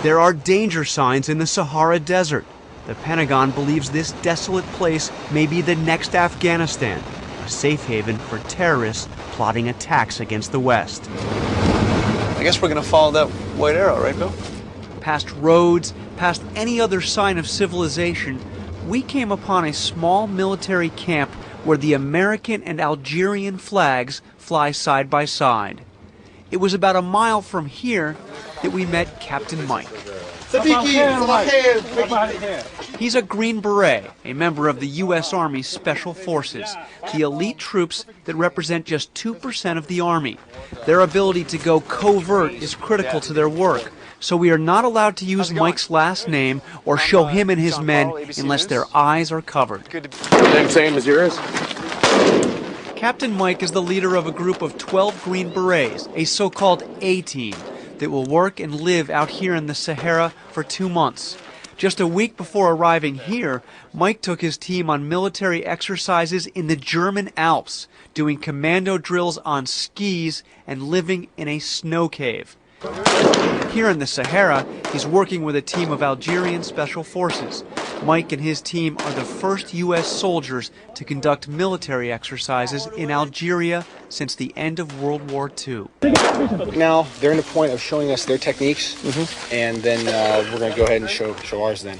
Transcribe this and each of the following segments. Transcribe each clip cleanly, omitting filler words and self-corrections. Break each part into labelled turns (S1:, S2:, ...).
S1: There are danger signs in the Sahara Desert. The Pentagon believes this desolate place may be the next Afghanistan, a safe haven for terrorists plotting attacks against the West.
S2: I guess we're going to follow that white arrow, right, Bill?
S1: Past roads, past any other sign of civilization, we came upon a small military camp where the American and Algerian flags fly side by side. It was about a mile from here that we met Captain Mike. He's a Green Beret, a member of the U.S. Army Special Forces, the elite troops that represent just 2% of the Army. Their ability to go covert is critical to their work, so we are not allowed to use Mike's last name or show him and his men unless their eyes are covered.
S3: Same as yours?
S1: Captain Mike is the leader of a group of 12 Green Berets, a so-called A-team, that will work and live out here in the Sahara for 2 months. Just a week before arriving here, Mike took his team on military exercises in the German Alps, doing commando drills on skis and living in a snow cave. Here in the Sahara, he's working with a team of Algerian special forces. Mike and his team are the first U.S. soldiers to conduct military exercises in Algeria since the end of World War II.
S4: Now they're in the point of showing us their techniques, and then we're going to go ahead and show ours then.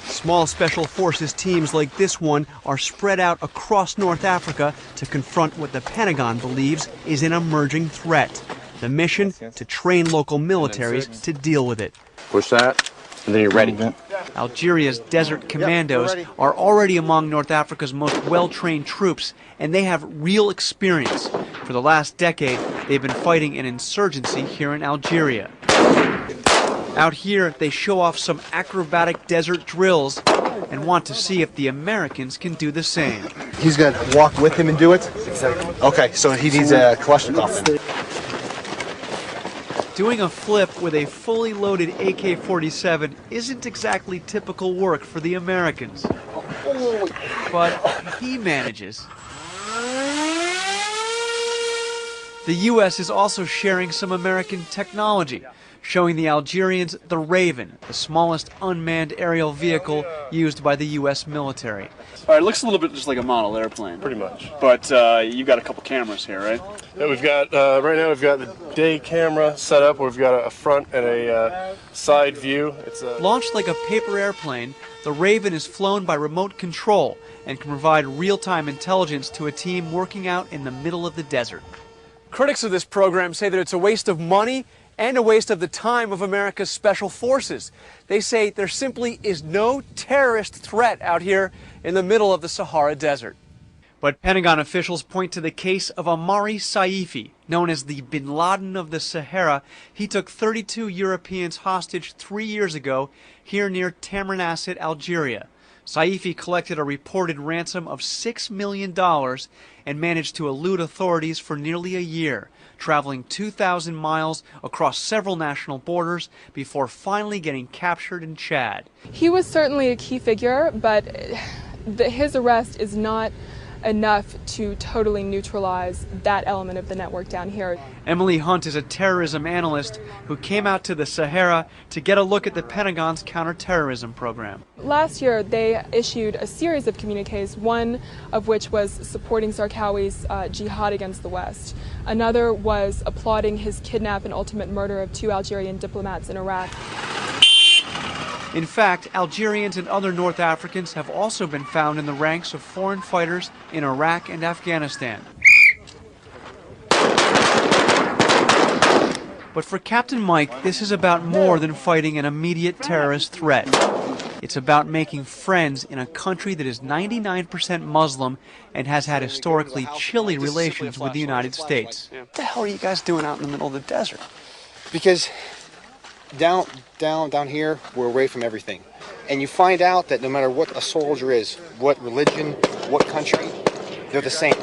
S1: Small special forces teams like this one are spread out across North Africa to confront what the Pentagon believes is an emerging threat. The mission, to train local militaries to deal with it.
S3: Push that, and then you're ready.
S1: Algeria's Desert Commandos are already among North Africa's most well-trained troops, and they have real experience. For the last decade, they've been fighting an insurgency here in Algeria. Out here, they show off some acrobatic desert drills and want to see if the Americans can do the same.
S4: He's going to walk with him and do it? Exactly. Okay, so he needs a Kalashnikov then.
S1: Doing a flip with a fully loaded AK-47 isn't exactly typical work for the Americans. But he manages. The U.S. is also sharing some American technology, showing the Algerians the Raven, the smallest unmanned aerial vehicle used by the U.S. military.
S2: All right, it looks a little bit just like a model airplane.
S3: Pretty much.
S2: But you've got a couple cameras here, right?
S3: Yeah, we've got, right now we've got the day camera set up where we've got a front and a side view. It's
S1: Launched like a paper airplane, the Raven is flown by remote control and can provide real-time intelligence to a team working out in the middle of the desert. Critics of this program say that it's a waste of money and a waste of the time of America's special forces. They say there simply is no terrorist threat out here in the middle of the Sahara Desert. But Pentagon officials point to the case of Amour Saifi, known as the Bin Laden of the Sahara. He took 32 Europeans hostage 3 years ago here near Tamanrasset, Algeria. Saifi collected a reported ransom of $6 million and managed to elude authorities for nearly a year, traveling 2,000 miles across several national borders before finally getting captured in Chad.
S5: He was certainly a key figure, but his arrest is not enough to totally neutralize that element of the network down here.
S1: Emily Hunt is a terrorism analyst who came out to the Sahara to get a look at the Pentagon's counterterrorism program.
S5: Last year, they issued a series of communiques, one of which was supporting Zarqawi's jihad against the West. Another was applauding his kidnap and ultimate murder of 2 Algerian diplomats in Iraq.
S1: In fact, Algerians and other North Africans have also been found in the ranks of foreign fighters in Iraq and Afghanistan. But for Captain Mike, this is about more than fighting an immediate terrorist threat. It's about making friends in a country that is 99% Muslim and has had historically chilly relations with the United States.
S2: What the hell are you guys doing out in the middle of the desert?
S4: Because down here, we're away from everything. And you find out that no matter what a soldier is, what religion, what country, they're the same.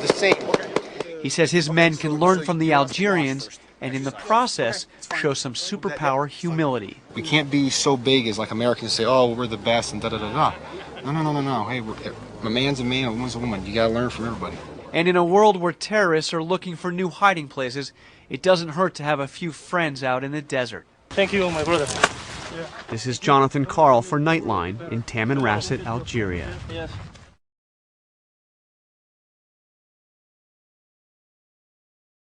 S4: The same.
S1: He says his men can learn from the Algerians and in the process show some superpower humility.
S4: We can't be so big as like Americans say, oh, we're the best and da-da-da-da. No. Hey, a man's a man, a woman's a woman. You gotta learn from everybody.
S1: And in a world where terrorists are looking for new hiding places, it doesn't hurt to have a few friends out in the desert.
S6: Thank you, my brother.
S1: This is Jonathan Carl for Nightline in Tamanrasset, Algeria.
S6: Yes.